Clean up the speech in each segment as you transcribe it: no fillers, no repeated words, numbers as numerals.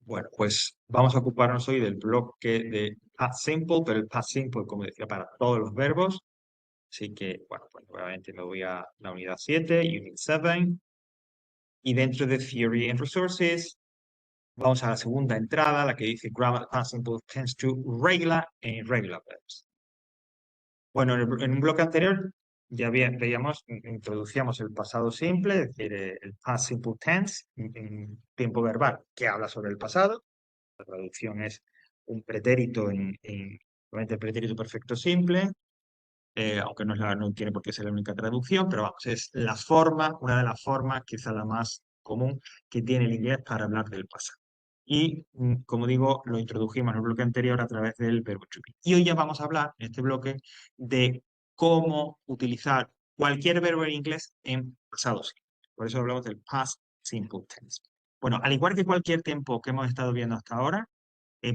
Bueno, pues vamos a ocuparnos hoy del bloque de past simple, pero el past simple, como decía, para todos los verbos. Así que, bueno, pues nuevamente me voy a la unidad 7, Unit 7, y dentro de Theory and Resources, vamos a la segunda entrada, la que dice Grammar past simple tends to regular and irregular verbs. Bueno, en un bloque anterior ya veíamos, introducíamos el pasado simple, es decir, el past simple tense, en tiempo verbal, que habla sobre el pasado. La traducción es un pretérito obviamente el pretérito perfecto simple, aunque no tiene por qué ser la única traducción, pero vamos, es la forma, una de las formas, quizá la más común, que tiene el inglés para hablar del pasado. Y, como digo, lo introdujimos en el bloque anterior a través del verbo to be. Y hoy ya vamos a hablar, en este bloque, de cómo utilizar cualquier verbo en inglés en pasado simple. Por eso hablamos del past simple tense. Bueno, al igual que cualquier tiempo que hemos estado viendo hasta ahora,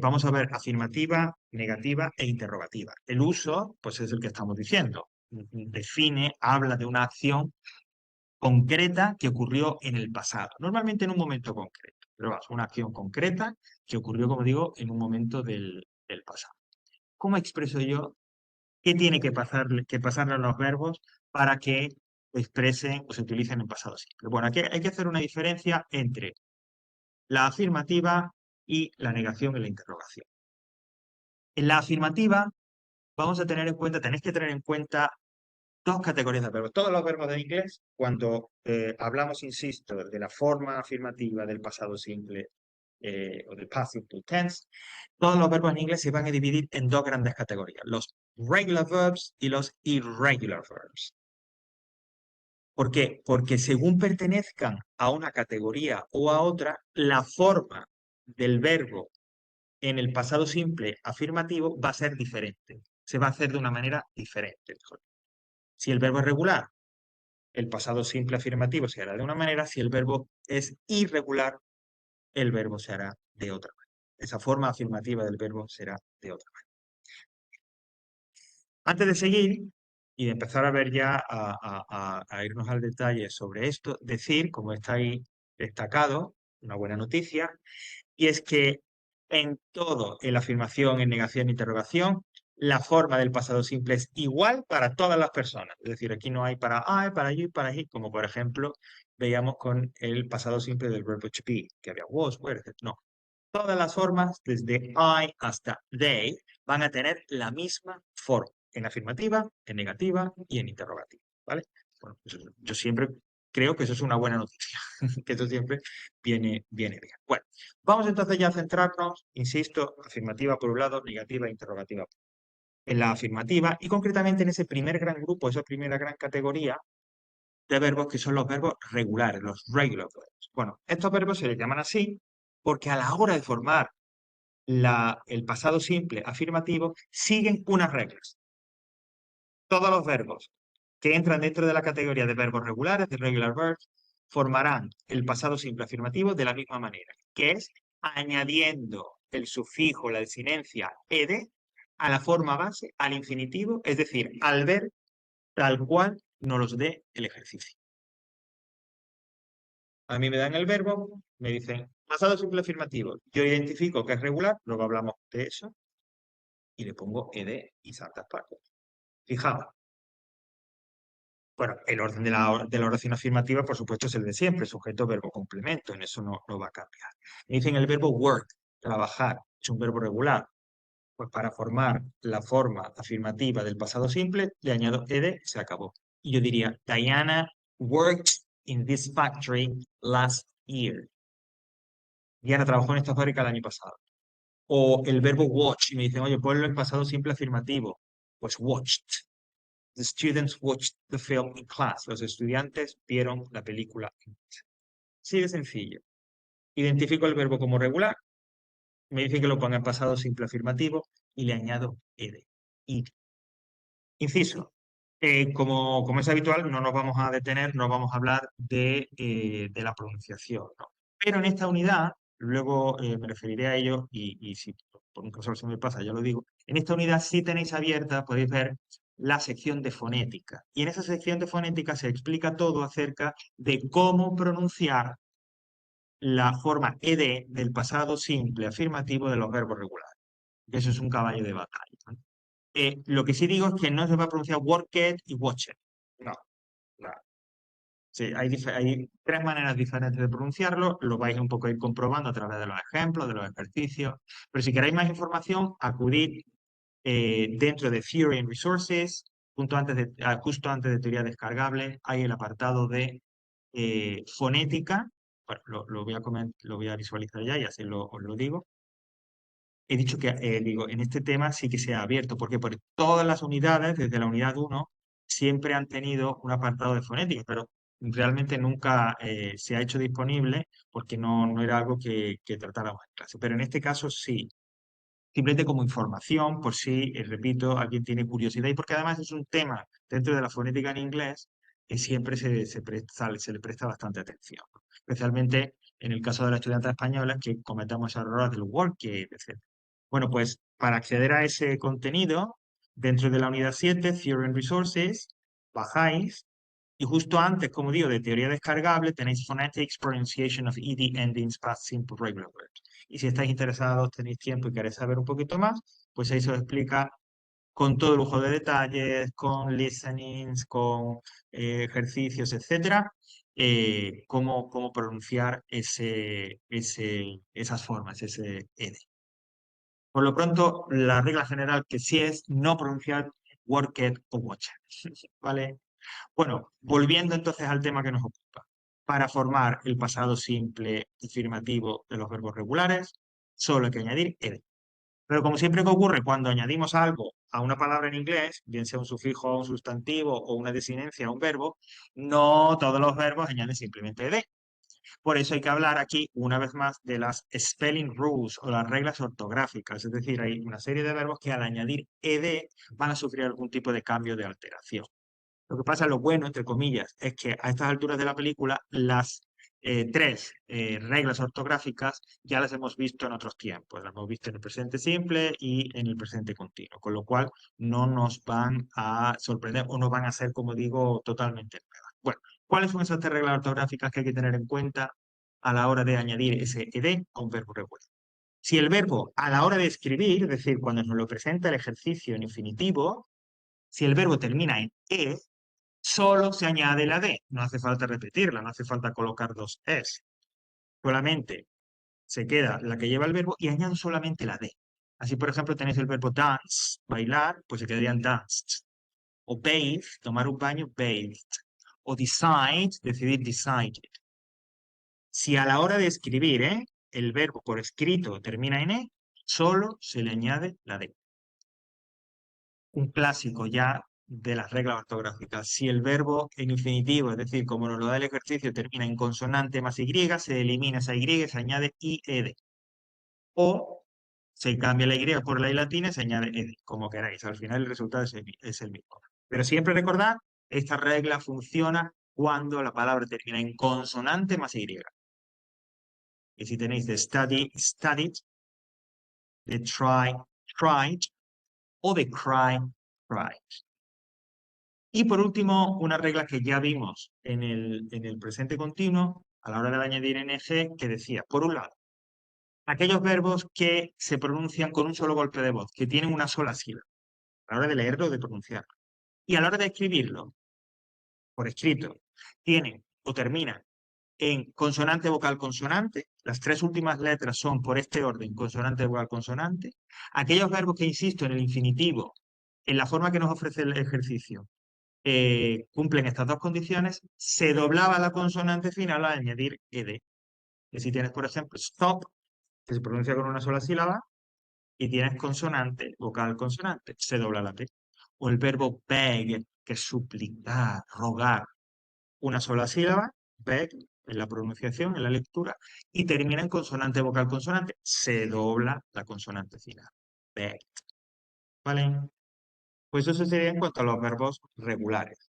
vamos a ver afirmativa, negativa e interrogativa. El uso, pues es el que estamos diciendo. Define, habla de una acción concreta que ocurrió en el pasado, normalmente en un momento concreto, pero vamos, una acción concreta que ocurrió, como digo, en un momento del pasado. ¿Cómo expreso yo qué tiene que pasarle a los verbos para que expresen o se utilicen en pasado simple? Bueno, aquí hay que hacer una diferencia entre la afirmativa y la negación y la interrogación. En la afirmativa vamos a tener en cuenta, tenéis que tener en cuenta dos categorías de verbos. Todos los verbos de inglés, cuando hablamos, insisto, de la forma afirmativa del pasado simple o del past simple tense, todos los verbos en inglés se van a dividir en dos grandes categorías, los regular verbs y los irregular verbs. ¿Por qué? Porque según pertenezcan a una categoría o a otra, la forma del verbo en el pasado simple afirmativo va a ser diferente. Se va a hacer de una manera diferente. Si el verbo es regular, el pasado simple afirmativo se hará de una manera. Si el verbo es irregular, el verbo se hará de otra manera. Esa forma afirmativa del verbo será de otra manera. Antes de seguir y de empezar a ver ya a irnos al detalle sobre esto, decir, como está ahí destacado, una buena noticia, y es que en todo, en la afirmación, en negación, interrogación, la forma del pasado simple es igual para todas las personas. Es decir, aquí no hay para I, para you, para he, como por ejemplo veíamos con el pasado simple del verbo to be, que había was, were, etc. No. Todas las formas, desde I hasta they, van a tener la misma forma, en afirmativa, en negativa y en interrogativa. ¿Vale? Bueno, pues yo siempre creo que eso es una buena noticia, que eso siempre viene bien. Bueno, vamos entonces ya a centrarnos, insisto, afirmativa por un lado, negativa e interrogativa en la afirmativa y concretamente en ese primer gran grupo, esa primera gran categoría de verbos que son los verbos regulares, los regular verbs. Bueno, estos verbos se les llaman así porque a la hora de formar el pasado simple afirmativo siguen unas reglas. Todos los verbos que entran dentro de la categoría de verbos regulares, de regular verbs, formarán el pasado simple afirmativo de la misma manera, que es añadiendo el sufijo, la desinencia ed a la forma base, al infinitivo, es decir, al ver tal cual nos los dé el ejercicio. A mí me dan el verbo, me dicen pasado simple afirmativo. Yo identifico que es regular, luego hablamos de eso, y le pongo ed y saltas partes. Fijaos. Bueno, el orden de la oración afirmativa, por supuesto, es el de siempre, sujeto, verbo, complemento, en eso no va a cambiar. Me dicen el verbo work, trabajar, es un verbo regular. Pues para formar la forma afirmativa del pasado simple, le añado ed, se acabó. Y yo diría, Diana worked in this factory last year. Diana trabajó en esta fábrica el año pasado. O el verbo watch, y me dicen, oye, ponlo en pasado simple afirmativo. Pues watched. The students watched the film in class. Los estudiantes vieron la película en clase. Así de sencillo. Identifico el verbo como regular, me dice que lo ponga en pasado simple afirmativo y le añado ed. Id. Inciso. Como es habitual, no nos vamos a detener, no vamos a hablar de la pronunciación, ¿no? Pero en esta unidad, luego me referiré a ello y si por un caso se me pasa, ya lo digo. En esta unidad sí tenéis abierta, podéis ver la sección de fonética. Y en esa sección de fonética se explica todo acerca de cómo pronunciar la forma ed del pasado simple afirmativo de los verbos regulares. Eso es un caballo de batalla, ¿no? Lo que sí digo es que no se va a pronunciar worked y watched. No, no. Sí, hay tres maneras diferentes de pronunciarlo, lo vais un poco a ir comprobando a través de los ejemplos, de los ejercicios, pero si queréis más información, acudid dentro de Theory and Resources, justo antes de teoría descargable, hay el apartado de fonética. Bueno, lo voy a visualizar ya y así os lo digo. He dicho que, en este tema sí que se ha abierto, porque por todas las unidades, desde la unidad 1, siempre han tenido un apartado de fonética, pero realmente nunca se ha hecho disponible porque no era algo que tratáramos en clase. Pero en este caso sí, simplemente como información, por si, repito, alguien tiene curiosidad, y porque además es un tema dentro de la fonética en inglés que siempre se le presta bastante atención, ¿no? Especialmente en el caso de las estudiantes españolas que cometemos errores del workgate, etc. Bueno, pues para acceder a ese contenido, dentro de la unidad 7, Theory and Resources, bajáis y justo antes, como digo, de teoría descargable, tenéis Phonetics, Pronunciation of ED Endings, Past Simple Regular Verbs. Y si estáis interesados, tenéis tiempo y queréis saber un poquito más, pues ahí se os explica con todo lujo de detalles, con listenings, con ejercicios, etcétera, cómo pronunciar esas formas, ese ED. Por lo pronto, la regla general que sí es no pronunciar worked o watched, ¿vale? Bueno, volviendo entonces al tema que nos ocupa. Para formar el pasado simple afirmativo de los verbos regulares, solo hay que añadir ed. Pero como siempre que ocurre cuando añadimos algo a una palabra en inglés, bien sea un sufijo, un sustantivo o una desinencia a un verbo, no todos los verbos añaden simplemente ed. Por eso hay que hablar aquí, una vez más, de las spelling rules o las reglas ortográficas. Es decir, hay una serie de verbos que al añadir ed van a sufrir algún tipo de cambio de alteración. Lo que pasa, lo bueno, entre comillas, es que a estas alturas de la película las tres reglas ortográficas ya las hemos visto en otros tiempos. Las hemos visto en el presente simple y en el presente continuo, con lo cual no nos van a sorprender o no van a ser, como digo, totalmente nuevas. Bueno, ¿cuáles son esas tres reglas ortográficas que hay que tener en cuenta a la hora de añadir ese ed a un verbo regular? Si el verbo a la hora de escribir, es decir, cuando nos lo presenta el ejercicio en infinitivo, si el verbo termina en solo se añade la D. No hace falta repetirla, no hace falta colocar dos es. Solamente se queda la que lleva el verbo y añado solamente la D. Así, por ejemplo, tenéis el verbo dance, bailar, pues se quedarían danced. O bathe, tomar un baño, bathed. O decide, decidir, decided. Si a la hora de escribir, el verbo por escrito termina en solo se le añade la D. Un clásico ya de las reglas ortográficas. Si el verbo en infinitivo, es decir, como nos lo da el ejercicio, termina en consonante más Y, se elimina esa Y y se añade IED. O se cambia la Y por la I latina y se añade ED, como queráis. Al final el resultado es el mismo. Pero siempre recordad, esta regla funciona cuando la palabra termina en consonante más Y. Y si tenéis de study, studied, de try, tried, o de cry, cried. Y por último, una regla que ya vimos en el presente continuo, a la hora de añadir ing, que decía, por un lado, aquellos verbos que se pronuncian con un solo golpe de voz, que tienen una sola sílaba, a la hora de leerlo o de pronunciarlo. Y a la hora de escribirlo, por escrito, tienen o terminan en consonante, vocal, consonante. Las tres últimas letras son por este orden, consonante, vocal, consonante. Aquellos verbos que, insisto, en el infinitivo, en la forma que nos ofrece el ejercicio, cumplen estas dos condiciones, se doblaba la consonante final al añadir ed. Que si tienes, por ejemplo, stop, que se pronuncia con una sola sílaba, y tienes consonante, vocal, consonante, se dobla la T. O el verbo beg, que es suplicar, rogar, una sola sílaba, beg, en la pronunciación, en la lectura, y termina en consonante, vocal, consonante, se dobla la consonante final. Beg. ¿Vale? Pues eso sería en cuanto a los verbos regulares.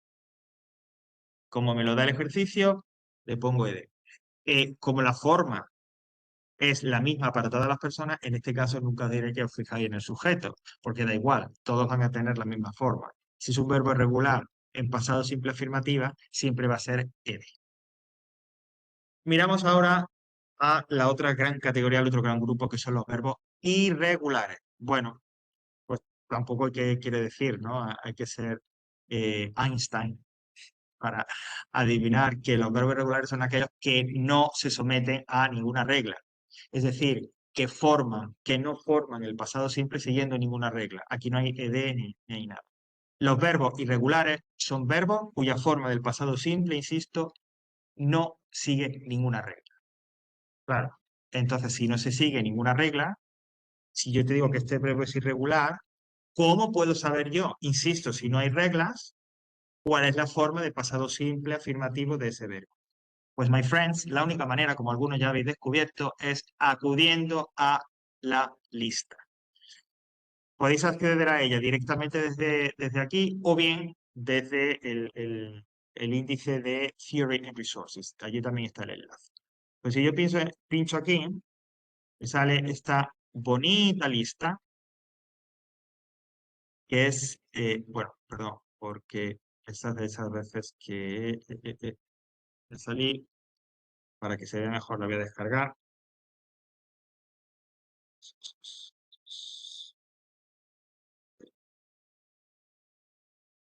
Como me lo da el ejercicio, le pongo ed. Como la forma es la misma para todas las personas, en este caso nunca diré que os fijáis en el sujeto, porque da igual, todos van a tener la misma forma. Si es un verbo irregular en pasado simple afirmativa, siempre va a ser ed. Miramos ahora a la otra gran categoría, el otro gran grupo, que son los verbos irregulares. Bueno, pues tampoco hay que quiere decir, ¿no? Hay que ser Einstein para adivinar que los verbos irregulares son aquellos que no se someten a ninguna regla. Es decir, que no forman el pasado simple siguiendo ninguna regla. Aquí no hay ed ni hay nada. Los verbos irregulares son verbos cuya forma del pasado simple, insisto, no sigue ninguna regla. Claro. Entonces, si no se sigue ninguna regla, si yo te digo que este verbo es irregular, ¿cómo puedo saber yo, insisto, si no hay reglas, cuál es la forma de pasado simple afirmativo de ese verbo? Pues, my friends, la única manera, como algunos ya habéis descubierto, es acudiendo a la lista. Podéis acceder a ella directamente desde aquí o bien desde el índice de Theory and Resources. Allí también está el enlace. Pues si yo pincho aquí, me sale esta bonita lista que es, bueno, perdón, porque estas de esas veces que me salí, para que se vea mejor la voy a descargar.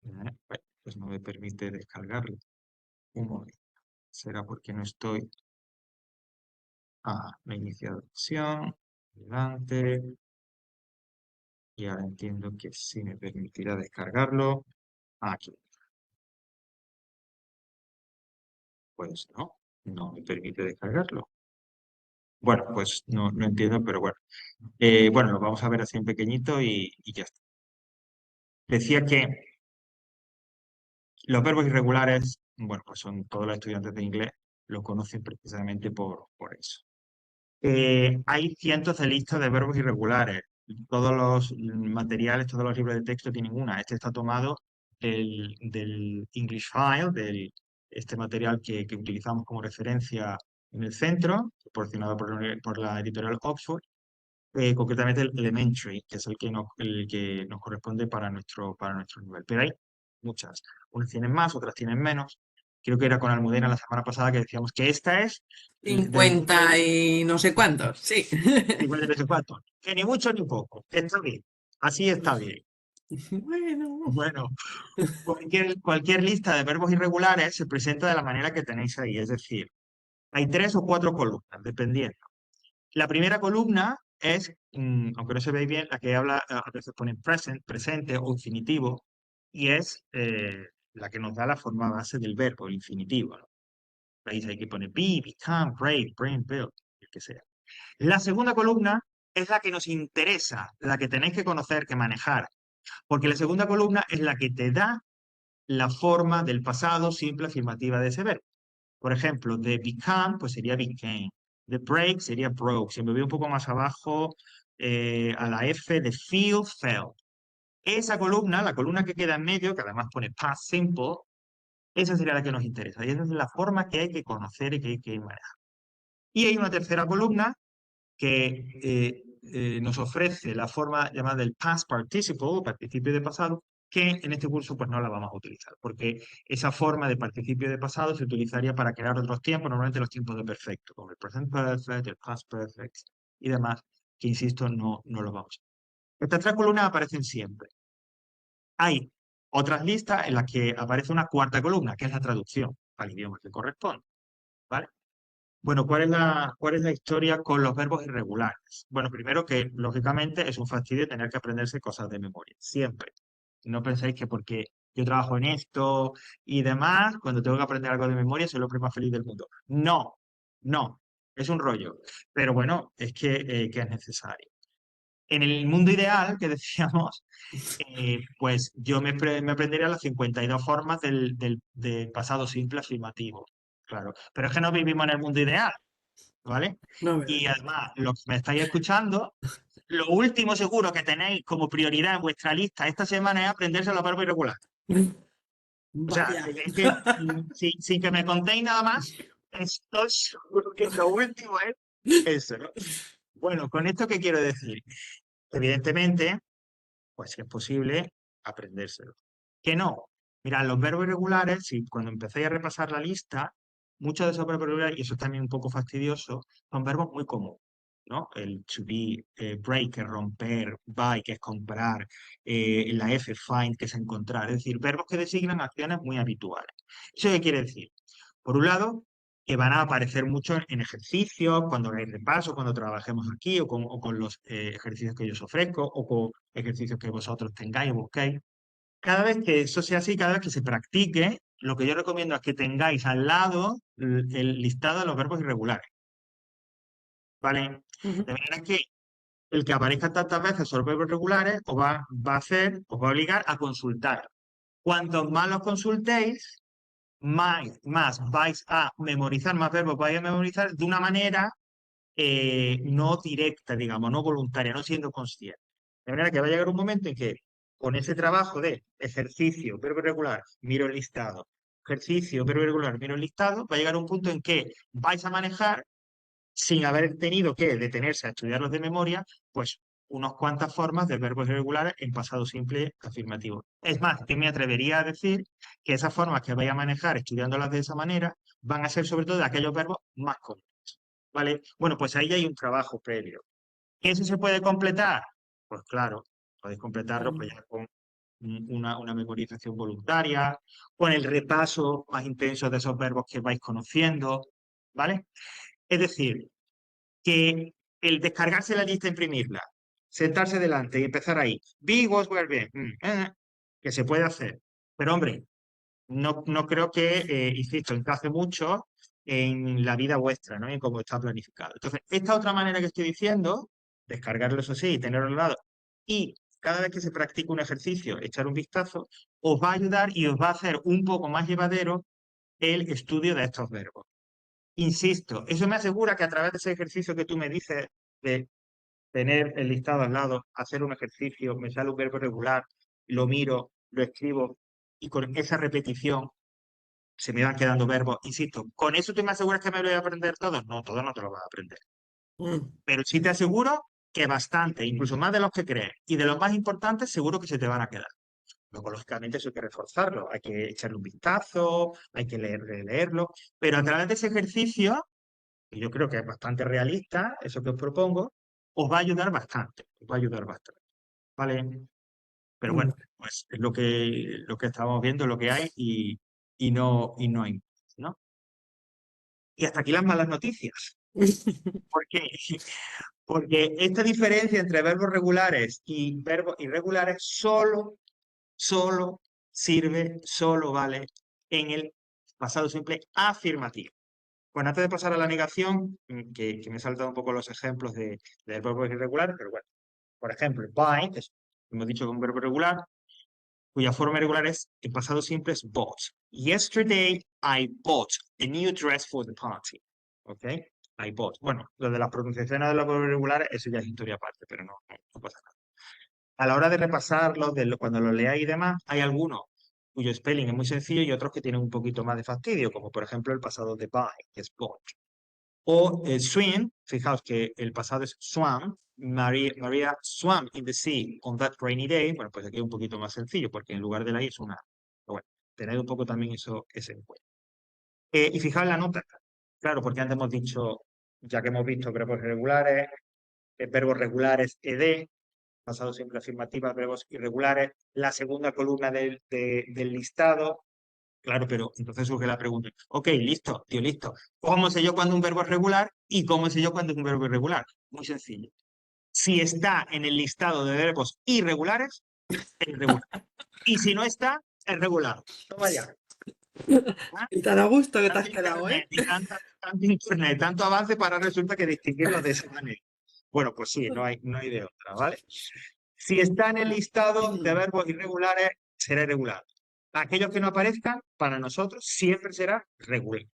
Bueno, pues no me permite descargarlo. Un momento. ¿Será porque no estoy? Me he iniciado sesión. Adelante. Y ahora entiendo que sí me permitirá descargarlo. Aquí. Pues no me permite descargarlo. Bueno, pues no entiendo, pero bueno. Bueno, lo vamos a ver así en pequeñito y ya está. Decía que los verbos irregulares, bueno, pues son todos los estudiantes de inglés, lo conocen precisamente por eso. Hay cientos de listas de verbos irregulares. Todos los materiales, todos los libros de texto tienen una. Este está tomado del English File, este material que utilizamos como referencia en el centro, proporcionado por la editorial Oxford, concretamente el Elementary, que es el que nos corresponde para nuestro nivel. Pero hay muchas. Unas tienen más, otras tienen menos. Creo que era con Almudena la semana pasada que decíamos que esta es del 50 y no sé cuántos, sí. 54. Que ni mucho ni poco. Está bien. Así está bien. Bueno, Bueno, cualquier lista de verbos irregulares se presenta de la manera que tenéis ahí. Es decir, hay 3 o 4 columnas, dependiendo. La primera columna es, aunque no se ve bien, la que habla, a veces pone presente o infinitivo, y es la que nos da la forma base del verbo, el infinitivo, ¿no? Veis ahí que pone be, become, break, bring, build, el que sea. La segunda columna es la que nos interesa, la que tenéis que conocer, que manejar, porque la segunda columna es la que te da la forma del pasado simple afirmativa de ese verbo. Por ejemplo, de become, pues sería became. De break sería broke. Si me voy un poco más abajo, a la F de feel, felt. Esa columna, la columna que queda en medio, que además pone past simple, esa sería la que nos interesa. Y esa es la forma que hay que conocer y que hay que manejar. Y hay una tercera columna que nos ofrece la forma llamada del past participle, participio de pasado, que en este curso pues no la vamos a utilizar, porque esa forma de participio de pasado se utilizaría para crear otros tiempos, normalmente los tiempos de perfecto, como el present perfect, el past perfect y demás, que insisto, no lo vamos a hacer. Estas 3 columnas aparecen siempre. Hay otras listas en las que aparece una cuarta columna, que es la traducción al idioma que corresponde, ¿vale? Bueno, cuál es la historia con los verbos irregulares? Bueno, primero que, lógicamente, es un fastidio tener que aprenderse cosas de memoria, siempre. No penséis que porque yo trabajo en esto y demás, cuando tengo que aprender algo de memoria, soy el hombre más feliz del mundo. No, no, es un rollo. Pero bueno, es que es necesario. En el mundo ideal, que decíamos, pues yo me aprendería las 52 formas del pasado simple afirmativo. Claro, pero es que no vivimos en el mundo ideal. ¿Vale? no Y veas. además, los que me estáis escuchando, lo último seguro que tenéis como prioridad en vuestra lista esta semana es aprenderse los verbos irregulares. O sea, Vaya. es que sin que me contéis nada más, estoy seguro que lo último es eso, ¿no? Bueno, ¿con esto qué quiero decir? Evidentemente, pues si es posible, aprendérselo. Que no. Mirad, los verbos irregulares, si cuando empecéis a repasar la lista, muchos de esos verbos irregulares, y eso es también un poco fastidioso, son verbos muy comunes, ¿no? El to be, break, que es romper, buy, que es comprar, la F, find, que es encontrar. Es decir, verbos que designan acciones muy habituales. ¿Eso qué quiere decir? Por un lado, que van a aparecer mucho en ejercicios, cuando hagáis repaso, cuando trabajemos aquí, o con los ejercicios que yo os ofrezco, o con ejercicios que vosotros tengáis o busquéis. Cada vez que eso sea así, cada vez que se practique, lo que yo recomiendo es que tengáis al lado el listado de los verbos irregulares, ¿vale? Ujú. De manera que el que aparezca tantas veces esos verbos irregulares os va a obligar a consultar. Cuantos más los consultéis, más vais a memorizar, más verbos vais a memorizar de una manera no directa, digamos, no voluntaria, no siendo consciente. De manera que va a llegar un momento en que con ese trabajo de ejercicio, verbo irregular, miro el listado, ejercicio, verbo irregular, miro el listado, va a llegar un punto en que vais a manejar, sin haber tenido que detenerse a estudiarlos de memoria, pues unas cuantas formas de verbos irregulares en pasado simple afirmativo. Es más, que me atrevería a decir que esas formas que vais a manejar estudiándolas de esa manera van a ser sobre todo de aquellos verbos más comunes. ¿Vale? Bueno, pues ahí ya hay un trabajo previo. ¿Eso se puede completar? Pues claro, podéis completarlo pues ya con una memorización voluntaria, con el repaso más intenso de esos verbos que vais conociendo, ¿vale? Es decir, que el descargarse la lista, imprimirla, sentarse delante y empezar ahí, be, was, were, been, que se puede hacer. Pero hombre, no creo que, insisto, encaje mucho en la vida vuestra, ¿no? En cómo está planificado. Entonces, esta otra manera que estoy diciendo, descargarlo eso sí, tenerlo al lado, y cada vez que se practique un ejercicio, echar un vistazo, os va a ayudar y os va a hacer un poco más llevadero el estudio de estos verbos. Insisto, eso me asegura que a través de ese ejercicio que tú me dices de tener el listado al lado, hacer un ejercicio, me sale un verbo regular, lo miro, lo escribo, y con esa repetición se me van quedando verbos. Insisto, ¿con eso tú me aseguras que me lo voy a aprender todo? No, todo no te lo vas a aprender. Mm. Pero sí te aseguro que bastante, incluso más de los que crees. Y de los más importantes, seguro que se te van a quedar. Luego, lógicamente, eso hay que reforzarlo. Hay que echarle un vistazo, hay que leerlo. Pero a través de ese ejercicio, que yo creo que es bastante realista, eso que os propongo, os va a ayudar bastante. Os va a ayudar bastante. ¿Vale? Pero Mm. bueno, pues es lo que estamos viendo, lo que hay y no hay más, ¿no? Y hasta aquí las malas noticias. ¿Por qué? Porque esta diferencia entre verbos regulares y verbos irregulares solo sirve, solo vale en el pasado simple afirmativo. Bueno, antes de pasar a la negación, que me he saltado un poco los ejemplos de verbos irregulares, pero bueno, por ejemplo, buy, hemos dicho que es un verbo regular, cuya forma regular es, en pasado simple es bought. Yesterday I bought a new dress for the party. ¿Ok? I bought. Bueno, lo de las pronunciaciones de los verbos regulares, eso ya es historia aparte, pero no pasa nada. A la hora de repasarlos, cuando los leáis y demás, hay algunos cuyo spelling es muy sencillo y otros que tienen un poquito más de fastidio, como por ejemplo el pasado de buy, que es bought. O swim, fijaos que el pasado es swam, María swam in the sea on that rainy day. Bueno, pues aquí es un poquito más sencillo, porque en lugar de la I es una. Pero bueno, tened un poco también eso en cuenta. Y fijaos la nota. Claro, porque antes hemos dicho, ya que hemos visto verbos regulares ed, pasado simple afirmativa, verbos irregulares, la segunda columna del listado. Claro, pero entonces surge la pregunta, ok, listo, tío, listo. ¿Cómo sé yo cuando un verbo es regular y cómo sé yo cuando es un verbo irregular? Muy sencillo. Si está en el listado de verbos irregulares, es irregular. Y si no está, es regular. Toma ya. ¿Ah? Y tan a gusto que te Tanto has quedado, ¿eh? internet y tanto internet, tanto avance para resulta que distinguirlos de esa manera. Bueno, pues sí, no hay de otra, ¿vale? Si está en el listado de verbos irregulares, será irregular. Aquellos que no aparezcan, para nosotros, siempre será regular.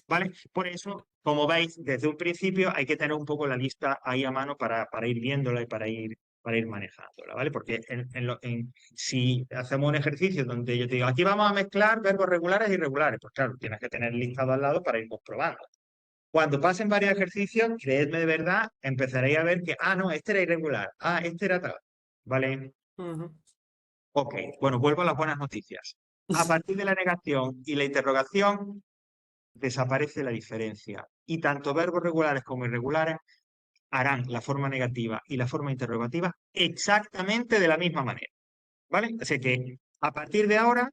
¿Vale? Por eso, como veis, desde un principio hay que tener un poco la lista ahí a mano para ir viéndola y para ir manejándola, ¿vale? Porque si hacemos un ejercicio donde yo te digo, aquí vamos a mezclar verbos regulares e irregulares, pues claro, tienes que tener el listado al lado para ir comprobando. Cuando pasen varios ejercicios, creedme de verdad, empezaréis a ver que, no, este era irregular, este era tal, ¿vale? Ujú. Ok, bueno, vuelvo a las buenas noticias. A partir de la negación y la interrogación, desaparece la diferencia. Y tanto verbos regulares como irregulares harán la forma negativa y la forma interrogativa exactamente de la misma manera. ¿Vale? Así que a partir de ahora,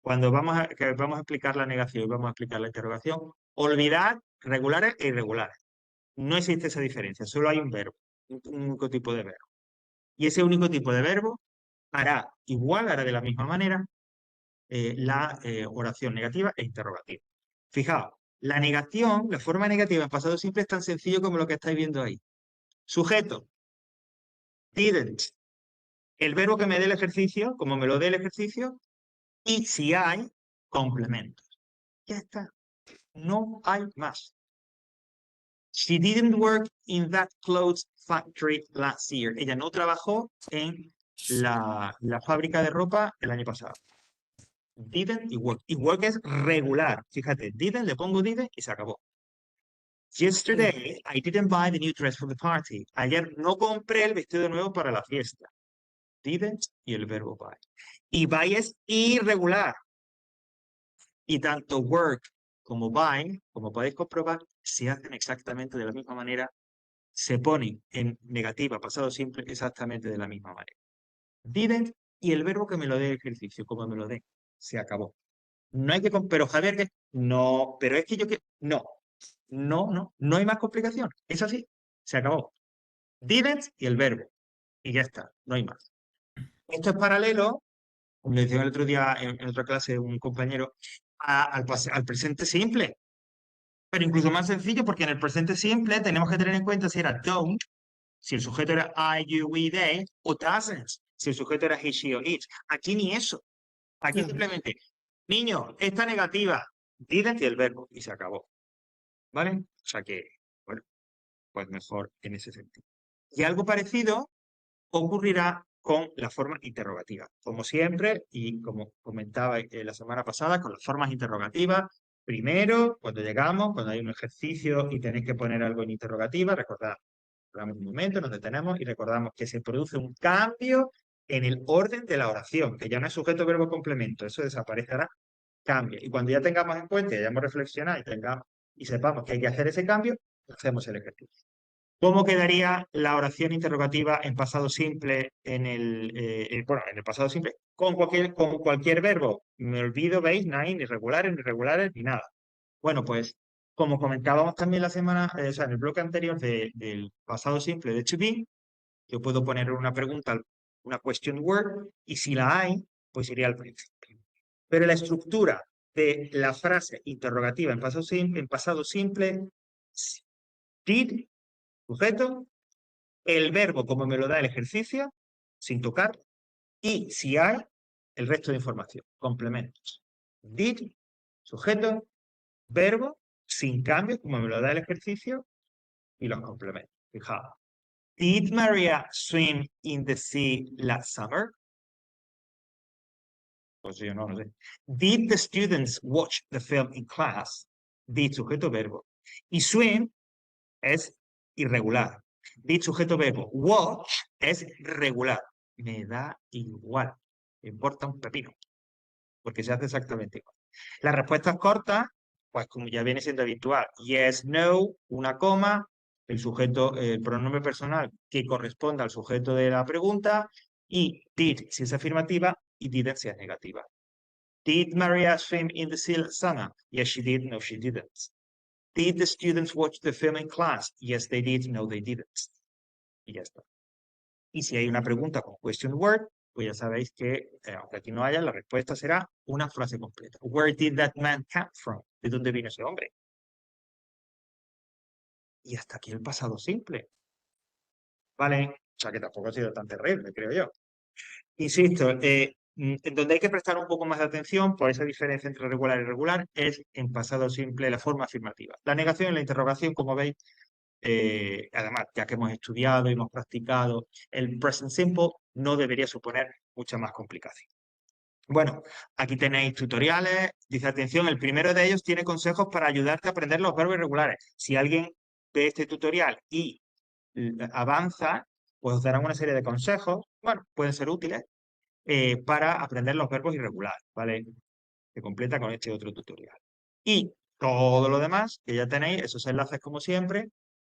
cuando vamos a explicar la negación y vamos a explicar la interrogación, olvidad regulares e irregulares. No existe esa diferencia, solo hay un verbo, un único tipo de verbo. Y ese único tipo de verbo hará igual, hará de la misma manera la oración negativa e interrogativa. Fijaos, la negación, la forma negativa en pasado simple es tan sencillo como lo que estáis viendo ahí. Sujeto, didn't. El verbo que me dé el ejercicio, como me lo dé el ejercicio, y si hay, complementos. Ya está. No hay más. She didn't work in that clothes factory last year. Ella no trabajó en la fábrica de ropa el año pasado. Didn't y work. Y work es regular. Fíjate, didn't, le pongo didn't y se acabó. Yesterday, I didn't buy the new dress for the party. Ayer no compré el vestido nuevo para la fiesta. Didn't y el verbo buy. Y buy es irregular. Y tanto work como buy, como podéis comprobar, se hacen exactamente de la misma manera. Se ponen en negativa, pasado simple, exactamente de la misma manera. Didn't y el verbo que me lo dé el ejercicio, como me lo dé. Se acabó. No hay que... Pero Javier, que no, pero es que yo que... No, no hay más complicación. Es así, se acabó. Didn't y el verbo. Y ya está, no hay más. Esto es paralelo, como le decía el otro día en otra clase un compañero, al presente simple. Pero incluso más sencillo porque en el presente simple tenemos que tener en cuenta si era don't, si el sujeto era I, you, we, they, o doesn't, si el sujeto era he, she o it. Aquí ni eso. Aquí simplemente, niño, esta negativa, didn't y el verbo, y se acabó. ¿Vale? O sea que, bueno, pues mejor en ese sentido. Y algo parecido ocurrirá con la forma interrogativa. Como siempre, y como comentaba la semana pasada, con las formas interrogativas, primero, cuando llegamos, cuando hay un ejercicio y tenéis que poner algo en interrogativa, recordad, damos un momento, nos detenemos y recordamos que se produce un cambio en el orden de la oración, que ya no es sujeto, verbo, complemento, eso desaparecerá, cambia. Y cuando ya tengamos en cuenta, ya hayamos reflexionado y sepamos que hay que hacer ese cambio, hacemos el ejercicio. ¿Cómo quedaría la oración interrogativa en pasado simple en en el pasado simple? Con cualquier verbo. Me olvido, ¿veis? No hay ni regulares, ni irregulares, ni nada. Bueno, pues, como comentábamos también la semana, o sea, en el bloque anterior del pasado simple de to be, yo puedo poner una pregunta, una question word, y si la hay, pues iría al principio. Pero la estructura de la frase interrogativa en pasado simple, did, sujeto, el verbo como me lo da el ejercicio, sin tocar, y si hay, el resto de información, complementos. Did, sujeto, verbo, sin cambio, como me lo da el ejercicio, y los complementos. Fijaos. Did Maria swim in the sea last summer? Pues yo no lo sé. Did the students watch the film in class? Did, sujeto, verbo. Y swim es irregular. Did, sujeto, verbo. Watch es regular. Me da igual. Me importa un pepino. Porque se hace exactamente igual. Las respuestas cortas, pues como ya viene siendo habitual. Yes, no, una coma, el sujeto, el pronombre personal que corresponda al sujeto de la pregunta, y did si es afirmativa y didn't si es negativa. Did Maria swim in the sea last summer? Yes, she did. No, she didn't. Did the students watch the film in class? Yes, they did. No, they didn't. Y ya está. Y si hay una pregunta con question word, pues ya sabéis que, aunque aquí no haya, la respuesta será una frase completa. Where did that man come from? ¿De dónde vino ese hombre? Y hasta aquí el pasado simple. ¿Vale? O sea que tampoco ha sido tan terrible, creo yo. Insisto, en donde hay que prestar un poco más de atención por esa diferencia entre regular y irregular es en pasado simple la forma afirmativa. La negación y la interrogación, como veis, además, ya que hemos estudiado y hemos practicado el present simple, no debería suponer mucha más complicación. Bueno, aquí tenéis tutoriales. Dice, atención, el primero de ellos tiene consejos para ayudarte a aprender los verbos irregulares. Si alguien ve este tutorial y avanza, pues os darán una serie de consejos, bueno, pueden ser útiles, para aprender los verbos irregulares, ¿vale? Se completa con este otro tutorial. Y todo lo demás que ya tenéis, esos enlaces como siempre,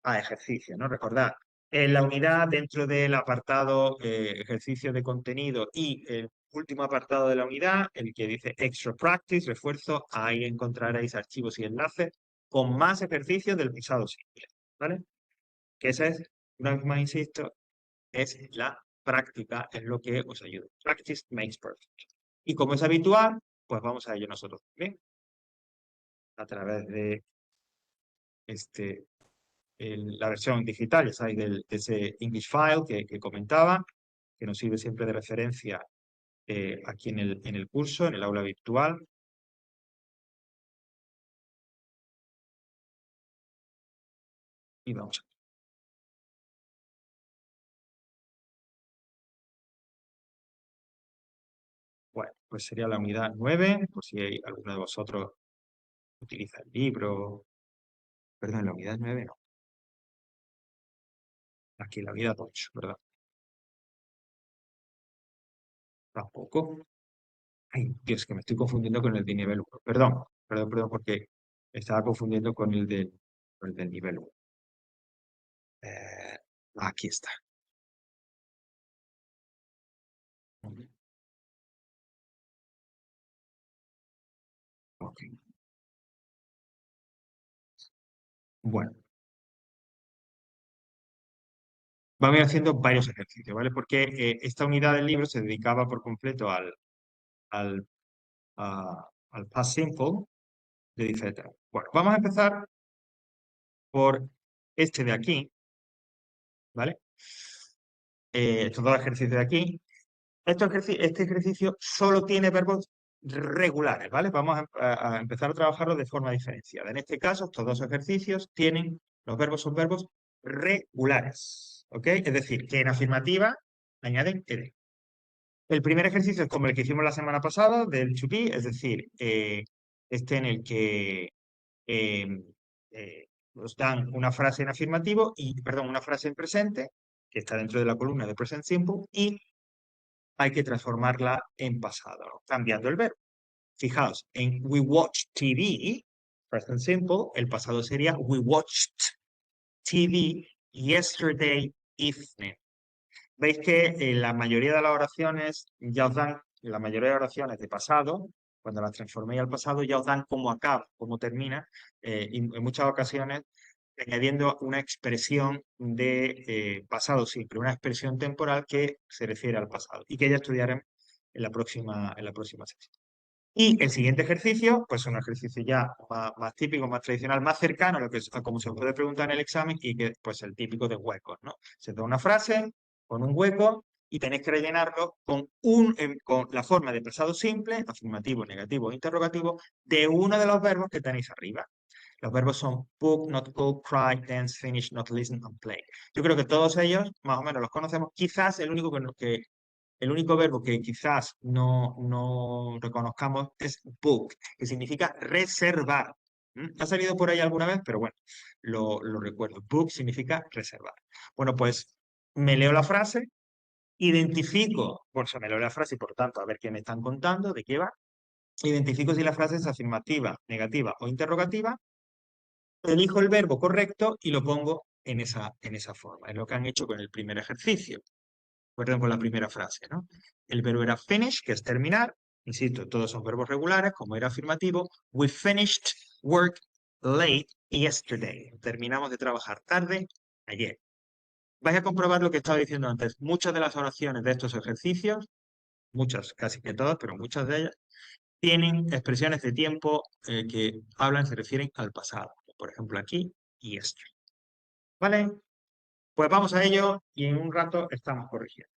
a ejercicios, ¿no? Recordad, en la unidad dentro del apartado ejercicio de contenido y el último apartado de la unidad, el que dice Extra Practice, refuerzo, ahí encontraréis archivos y enlaces con más ejercicios del pasado simple, ¿vale? Que esa es, una vez más insisto, es la práctica, es lo que os ayuda. Practice makes perfect. Y como es habitual, pues vamos a ello nosotros también, a través de la versión digital, ya sabéis, de ese English file que comentaba, que nos sirve siempre de referencia aquí en el curso, en el aula virtual. Y vamos. Bueno, pues sería la unidad 9, por si hay alguno de vosotros utiliza el libro. Perdón, la unidad 9 no. Aquí la unidad 8, ¿verdad? Tampoco. Ay, Dios, que me estoy confundiendo con el de nivel 1. Perdón, perdón, porque estaba confundiendo con el del nivel 1. Aquí está. Ok. Bueno, vamos a ir haciendo varios ejercicios, ¿vale? Porque esta unidad del libro se dedicaba por completo al, al past simple, etc. Bueno, vamos a empezar por este de aquí, ¿vale? Estos dos ejercicios de aquí. Este ejercicio solo tiene verbos regulares, ¿vale? Vamos a empezar a trabajarlo de forma diferenciada. En este caso, estos dos ejercicios tienen, los verbos son verbos regulares, ¿ok? Es decir, que en afirmativa añaden ed. El primer ejercicio es como el que hicimos la semana pasada, del to be, es decir, este en el que eh, nos dan una frase en afirmativo y, perdón, una frase en presente, que está dentro de la columna de present simple, y hay que transformarla en pasado, ¿no? Cambiando el verbo. Fijaos, en we watched TV, present simple, el pasado sería we watched TV yesterday evening. Veis que la mayoría de las oraciones ya os dan, la mayoría de oraciones de pasado, cuando las transforméis al pasado, ya os dan cómo acaba, cómo termina, y en muchas ocasiones añadiendo una expresión de pasado simple, una expresión temporal que se refiere al pasado y que ya estudiaremos en la próxima sesión. Y el siguiente ejercicio, pues un ejercicio ya más típico, más tradicional, más cercano a lo que a como se puede preguntar en el examen y que pues el típico de huecos, ¿no? Se da una frase con un hueco y tenéis que rellenarlo con la forma de pasado simple, afirmativo, negativo, interrogativo, de uno de los verbos que tenéis arriba. Los verbos son book, not go, cry, dance, finish, not listen, and play. Yo creo que todos ellos más o menos los conocemos. Quizás el único verbo que quizás no reconozcamos es book, que significa reservar. ¿Mm? Ha salido por ahí alguna vez, pero bueno, lo recuerdo. Book significa reservar. Bueno, pues me leo la frase, identifico, por eso me leo la frase y por tanto a ver qué me están contando, de qué va. Identifico si la frase es afirmativa, negativa o interrogativa, elijo el verbo correcto y lo pongo en esa forma. Es lo que han hecho con el primer ejercicio. Recuerden con la primera frase, ¿no? El verbo era finish, que es terminar. Insisto, todos son verbos regulares, como era afirmativo. We finished work late yesterday. Terminamos de trabajar tarde ayer. Vais a comprobar lo que estaba diciendo antes. Muchas de las oraciones de estos ejercicios, muchas, casi que todas, pero muchas de ellas, tienen expresiones de tiempo que hablan, se refieren al pasado. Por ejemplo, aquí, yesterday. ¿Vale? Pues vamos a ello y en un rato estamos corrigiendo.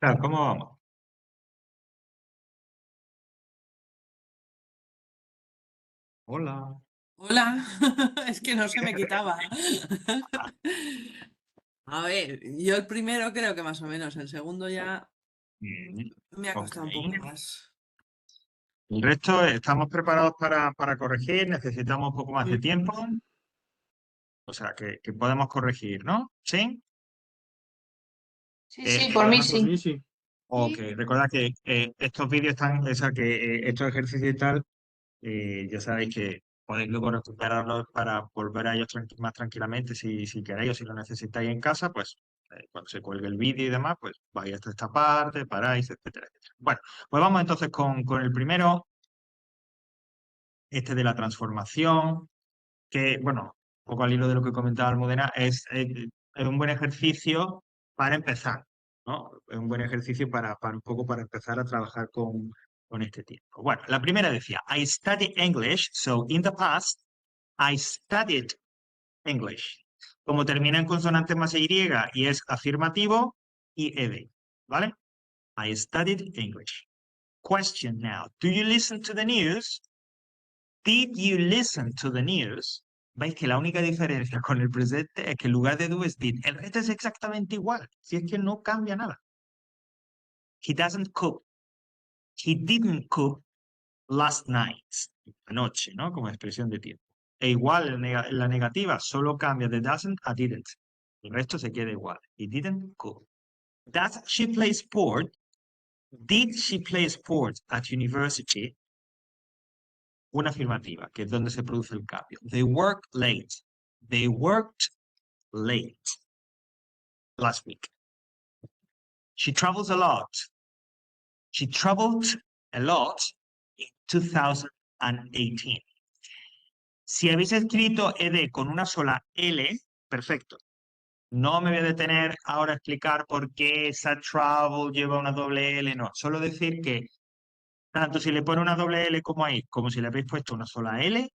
Claro, ¿cómo vamos? Hola. Hola, es que no se me quitaba. A ver, yo el primero creo que más o menos, el segundo ya Mm, me ha ok. costado un poco más. El resto, ¿estamos preparados para corregir? ¿Necesitamos un poco más de Mm, tiempo? O sea, que podemos corregir, ¿no? ¿Sí? Sí, sí, por mí Podemos. sí. Ok, recuerda que estos vídeos están, o sea, que estos ejercicios y tal, ya sabéis que podéis luego recuperarlos para volver a ellos más tranquilamente si queréis o si lo necesitáis en casa, pues cuando se cuelgue el vídeo y demás, pues vais hasta esta parte, paráis, etcétera, etcétera. Bueno, pues vamos entonces con el primero, este de la transformación, que, bueno, un poco al hilo de lo que comentaba Almudena, es un buen ejercicio para empezar, ¿no? Es un buen ejercicio para un poco para empezar a trabajar con este tiempo. Bueno, la primera decía, I studied English, so in the past, I studied English. Como termina en consonante más Y y es afirmativo, y ed, ¿vale? I studied English. Question now, do you listen to the news? Did you listen to the news? Veis que la única diferencia con el presente es que en lugar de do es did. El resto es exactamente igual. Si es que no cambia nada. He doesn't cook. He didn't cook last night. Anoche, ¿no? Como expresión de tiempo. E igual en la negativa, solo cambia de doesn't a didn't. El resto se queda igual. He didn't cook. Does she play sport? Did she play sport at university? Una afirmativa, que es donde se produce el cambio. They work late. They worked late last week. She travels a lot. She traveled a lot in 2018. Si habéis escrito ed con una sola L, perfecto. No me voy a detener ahora a explicar por qué esa travel lleva una doble L, no. Solo decir que tanto si le pone una doble L como ahí, como si le habéis puesto una sola L,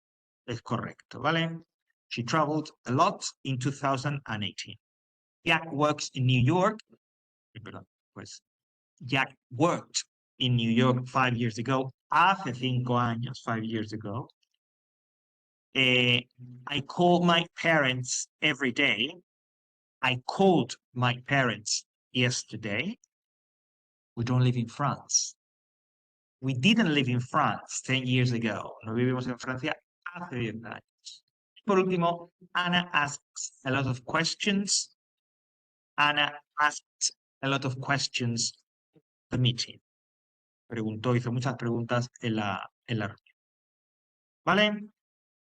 es correcto, ¿vale? She traveled a lot in 2018. Jack works in New York. Perdón, pues Jack worked in New York 5 years ago. Hace 5 años, 5 years ago. I call my parents every day. I called my parents yesterday. We don't live in France. We didn't live in France 10 years ago. No vivimos en Francia hace 10 años. Por último, Anna asks a lot of questions. Anna asked a lot of questions at the meeting. Preguntó, hizo muchas preguntas en la reunión. ¿Vale?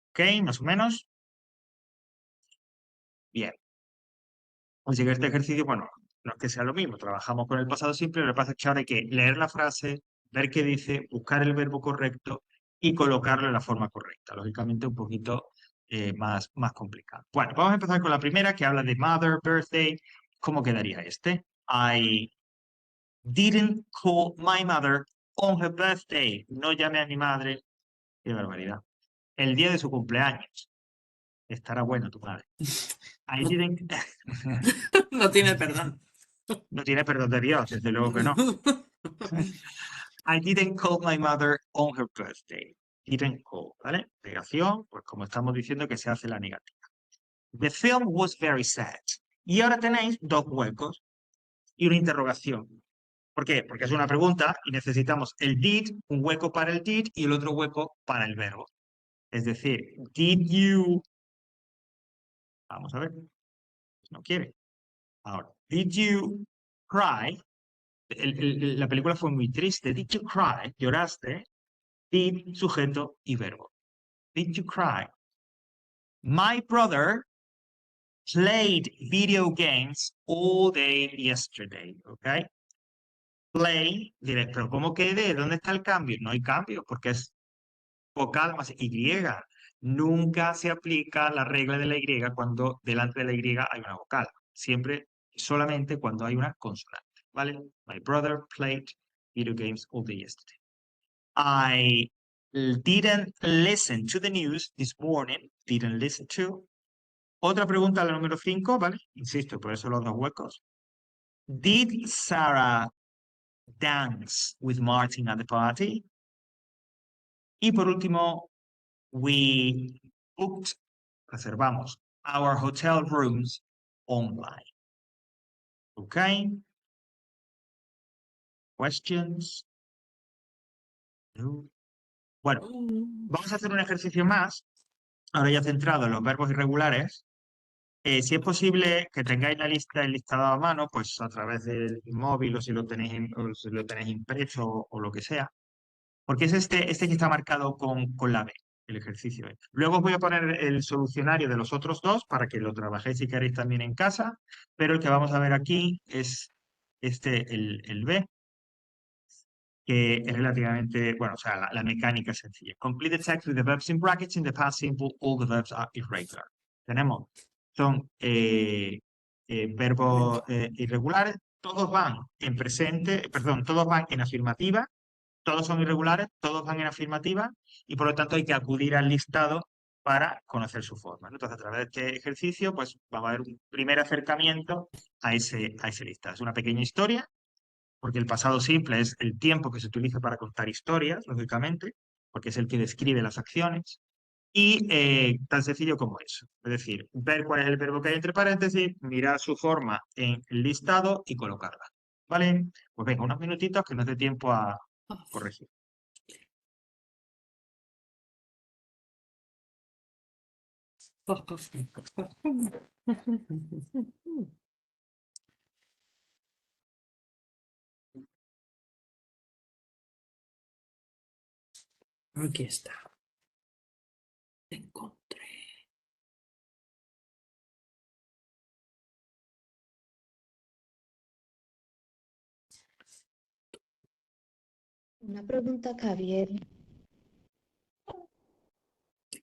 ¿Ok? Más o menos. Bien. Así que este ejercicio, bueno, no es que sea lo mismo, trabajamos con el pasado simple, lo que pasa es que ahora hay que leer la frase, ver qué dice, buscar el verbo correcto y colocarlo en la forma correcta. Lógicamente un poquito más complicado. Bueno, vamos a empezar con la primera que habla de mother, birthday. ¿Cómo quedaría este? I didn't call my mother on her birthday. No llamé a mi madre. Qué barbaridad. El día de su cumpleaños. Estará bueno tu madre. I didn't... No tiene perdón. No tiene perdón de Dios, desde luego que no. I didn't call my mother on her birthday. Didn't call, ¿vale? Negación, pues como estamos diciendo que se hace la negativa. The film was very sad. Y ahora tenéis dos huecos y una interrogación. ¿Por qué? Porque es una pregunta y necesitamos el did, un hueco para el did y el otro hueco para el verbo. Es decir, did you... Vamos a ver. No quiere. Ahora, did you cry? La película fue muy triste. Did you cry? ¿Lloraste? Did, sujeto y verbo. Did you cry? My brother played video games all day yesterday. ¿Ok? Play, diréis, pero ¿cómo quede? ¿Dónde está el cambio? No hay cambio porque es vocal más Y. Nunca se aplica la regla de la Y cuando delante de la Y hay una vocal. Siempre, solamente cuando hay una consonante. ¿Vale? My brother played video games all day yesterday. I didn't listen to the news this morning. Didn't listen to. Otra pregunta, la número 5, ¿vale? Insisto, por eso los dos huecos. Did Sarah dance with Martin at the party. Y por último, we booked, reservamos, our hotel rooms online. Okay? Questions? No. Bueno, vamos a hacer un ejercicio más, ahora ya centrado en los verbos irregulares. Si es posible que tengáis la lista, el listado a mano, pues a través del móvil o si lo tenéis, o si lo tenéis impreso o lo que sea, porque es este que está marcado con la B, el ejercicio. Luego os voy a poner el solucionario de los otros dos para que lo trabajéis si queréis también en casa, pero el que vamos a ver aquí es el B, que es relativamente, bueno, o sea, la mecánica es sencilla. Complete the text with the verbs in brackets. In the past simple, all the verbs are irregular. Tenemos, son verbos irregulares, todos van en presente, perdón, todos van en afirmativa, todos son irregulares, todos van en afirmativa y por lo tanto hay que acudir al listado para conocer su forma, ¿no? Entonces, a través de este ejercicio, pues vamos a ver un primer acercamiento a ese listado. Es una pequeña historia porque el pasado simple es el tiempo que se utiliza para contar historias, lógicamente, porque es el que describe las acciones, y tan sencillo como eso. Es decir, ver cuál es el verbo que hay entre paréntesis, mirar su forma en el listado y colocarla. ¿Vale? Pues venga, unos minutitos que nos dé tiempo a corregir. Aquí está. Encontré. Una pregunta, Javier.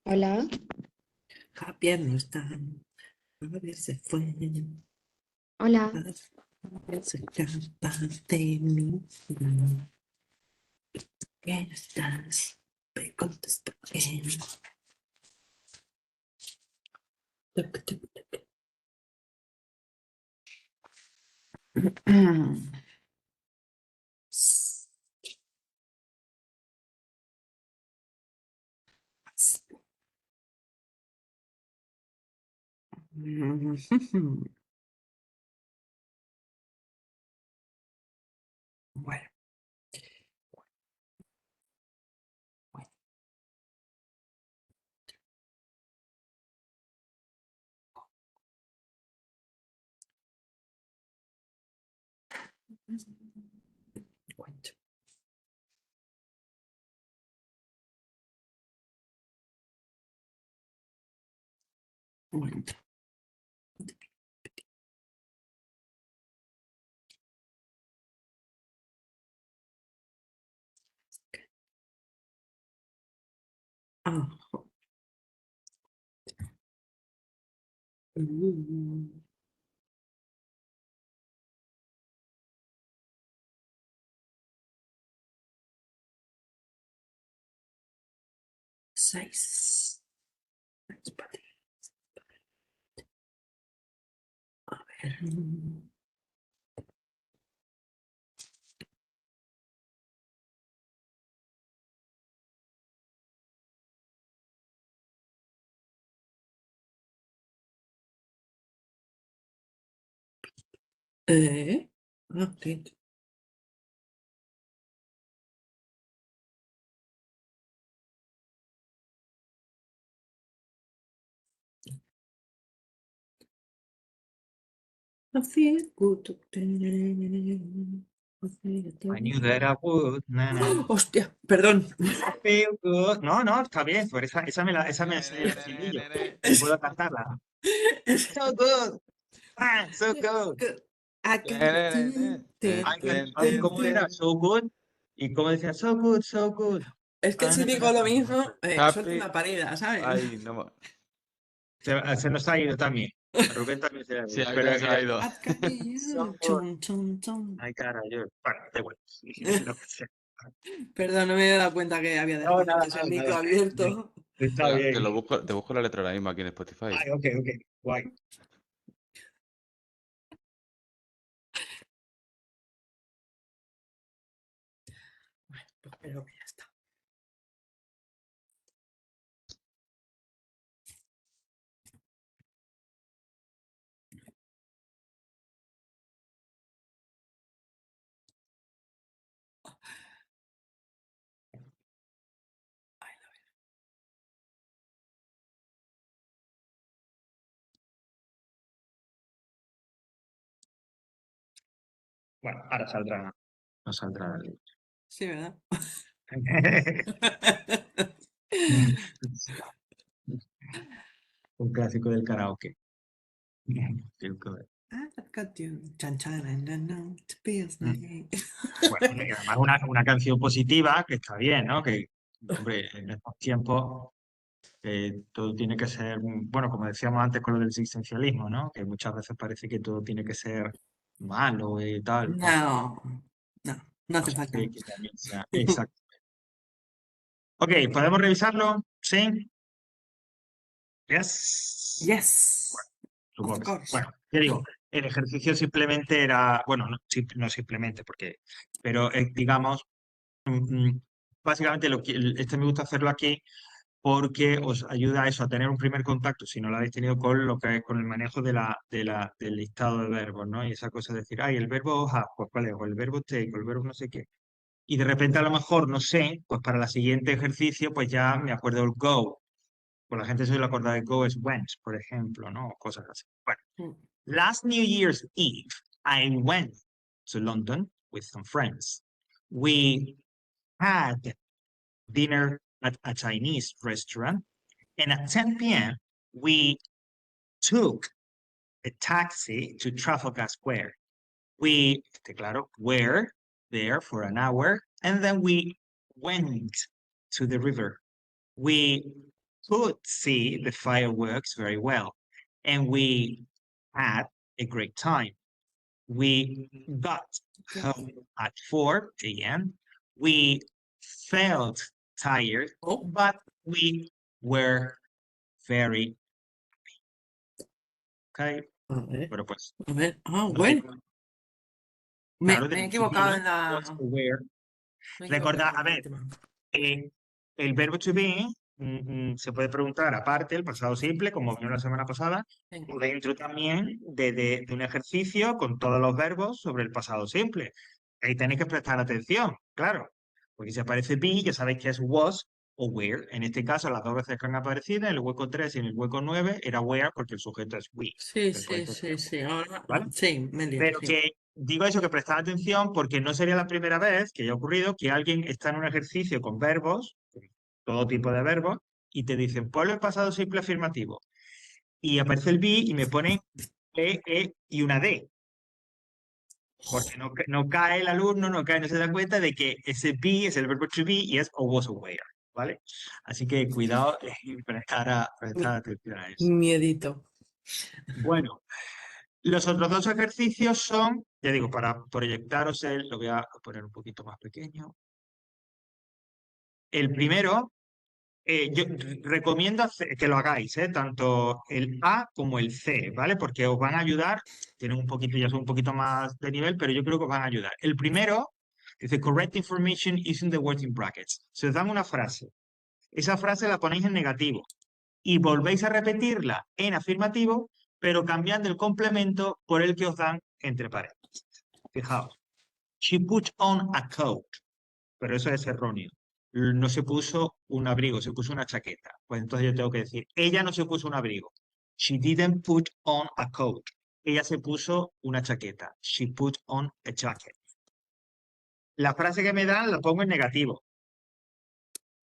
Hola. Javier no está. Javier se fue. Hola. Javier se escapa de mí. ¿Qué estás? Me contesta que no. Tuc, tuc, tuc. Bueno. Cuento. Bueno. Ah. Seis. A ver. Ok. I feel good. I knew that I would. Na, na. Hostia, perdón. I feel good. No, no, está bien. Pero esa me enseñó el estribillo. Y puedo cantarla. So good. Ah, so good. ¿Cómo era? So good. ¿Y cómo decía? So good, so good. Es que si digo lo mismo, suelto una parida, ¿sabes? Ay, no. Se nos ha ido también. A Rubén también se ha Sí, ido. a mí Pero también se me ha ido. so good. Chon, chon, chon. Ay, cara, yo. Bueno, da igual. Lo que sea. Perdón, no me había dado cuenta que había No, dejado nada, antes el nada, micro nada. abierto. Está Mira, bien. te busco la letra ahora mismo aquí en Spotify. Ay, ok, guay. Pero que ya está. Bueno, ahora saldrá. No saldrá. Sí, ¿verdad? Un clásico del karaoke. I've got you. Chan, chan, and I know it feels like- Bueno, y además una canción positiva que está bien, ¿no? Que, hombre, en estos tiempos todo tiene que ser, bueno, como decíamos antes con lo del existencialismo, ¿no? Que muchas veces parece que todo tiene que ser malo y tal. Bueno, No hace o sea, falta. que también sea. Exacto. Ok, ¿podemos revisarlo? ¿Sí? Yes. Yes, Supongo of que sí. course. Bueno, ya digo, el ejercicio simplemente era, bueno, no simplemente, porque, pero digamos, básicamente este me gusta hacerlo aquí porque os ayuda a eso, a tener un primer contacto, si no lo habéis tenido, con lo que es con el manejo del listado de verbos, ¿no? Y esa cosa de decir, ay, el verbo have, pues cuál es, o el verbo take, o el verbo no sé qué. Y de repente a lo mejor, no sé, pues para el siguiente ejercicio, pues ya me acuerdo el go. Pues la gente se le acuerda de go es went, por ejemplo, ¿no? O cosas así. Bueno, Mm. last New Year's Eve, I went to London with some friends. We had dinner at a Chinese restaurant, and at 10 p.m., we took a taxi to Trafalgar Square. We, claro, were there for an hour, and then we went to the river. We could see the fireworks very well, and we had a great time. We got home at 4 a.m. We felt tired, Oh, but we were very okay. a ver, Pero pues, a ver. Ah, no bueno. sé, Me claro, he de equivocado en was la. aware. Me he Recordad, equivocado en a la ver, última. el verbo to be se puede preguntar aparte, el pasado simple, como vino la semana pasada, Venga. o dentro también de un ejercicio con todos los verbos sobre el pasado simple. Ahí tenéis que prestar atención, claro, porque si aparece be, ya sabéis que es was o were. En este caso, las dos veces que han aparecido, en el hueco 3 y en el hueco 9, era were porque el sujeto es we. Sí, Después sí, sí, sí. Ahora, ¿vale? sí, me lío, Pero sí. que digo eso, que prestar atención porque no sería la primera vez que haya ocurrido que alguien está en un ejercicio con verbos, todo tipo de verbos, y te dicen, ponlo en pasado simple afirmativo. Y aparece el be y me pone e y una d. Porque no cae el alumno, no se da cuenta de que ese be es el verbo to be y es o was aware, ¿vale? Así que cuidado y prestar atención a eso. Miedito. Bueno, los otros dos ejercicios son, ya digo, para proyectaros lo voy a poner un poquito más pequeño. El primero, yo recomiendo que lo hagáis, tanto el A como el C, ¿vale? Porque os van a ayudar, tienen un poquito, ya son un poquito más de nivel, pero yo creo que os van a ayudar. El primero dice, correct information using the word in brackets. Se os dan una frase. Esa frase la ponéis en negativo y volvéis a repetirla en afirmativo, pero cambiando el complemento por el que os dan entre paréntesis. Fijaos, she put on a coat, pero eso es erróneo. No se puso un abrigo, se puso una chaqueta. Pues entonces yo tengo que decir, ella no se puso un abrigo. She didn't put on a coat. Ella se puso una chaqueta. She put on a jacket. La frase que me dan la pongo en negativo.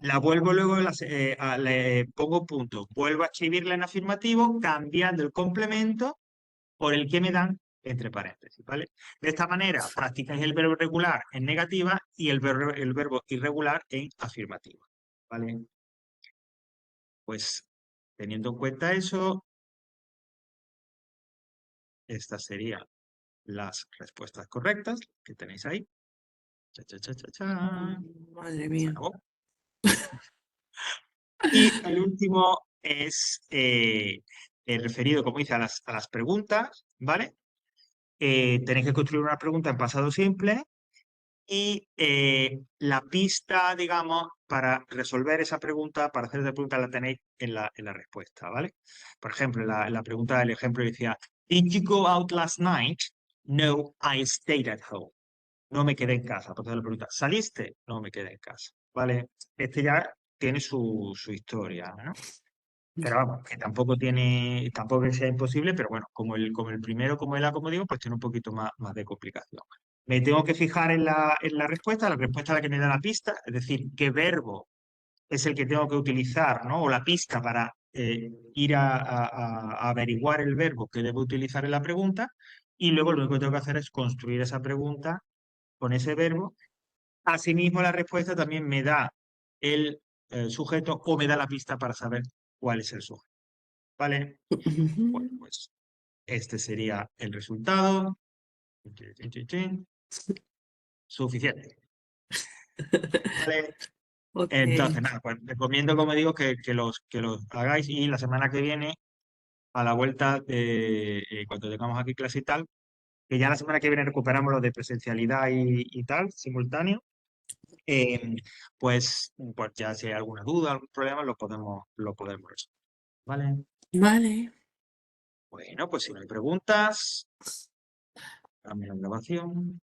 La vuelvo luego, le pongo punto. Vuelvo a escribirla en afirmativo, cambiando el complemento por el que me dan entre paréntesis, ¿vale? De esta manera practicáis el verbo regular en negativa y el verbo irregular en afirmativa, ¿vale? Pues teniendo en cuenta eso, estas serían las respuestas correctas que tenéis ahí. Cha, cha, cha, cha, cha. Madre Se mía. acabó. Y el último es referido, como dice, a las preguntas, ¿vale? Tenéis que construir una pregunta en pasado simple Y la pista, digamos, para resolver esa pregunta, para hacer esa pregunta, la tenéis en la respuesta, ¿vale? Por ejemplo, la pregunta del ejemplo decía, ¿Did you go out last night? No, I stayed at home. No me quedé en casa. Entonces la pregunta, ¿saliste? No me quedé en casa, ¿vale? Este ya tiene su historia, ¿no? Pero vamos, que tampoco que sea imposible, pero bueno, como el primero, como el A, como digo, pues tiene un poquito más de complicación. Me tengo que fijar en la respuesta es la que me da la pista, es decir, qué verbo es el que tengo que utilizar, ¿no? O la pista para ir a averiguar el verbo que debo utilizar en la pregunta, y luego lo único que tengo que hacer es construir esa pregunta con ese verbo. Asimismo, la respuesta también me da el sujeto o me da la pista para saber cuál es el sujeto. ¿Vale? Bueno, pues este sería el resultado. Suficiente. ¿Vale? Ok. Entonces, nada, pues recomiendo, como digo, que los hagáis y la semana que viene, a la vuelta de cuando tengamos aquí clase y tal, que ya la semana que viene recuperamos lo de presencialidad y tal, simultáneo, pues ya si hay alguna duda, algún problema, lo podemos resolver. ¿Vale? Vale. Bueno, pues si no hay preguntas, dame la grabación.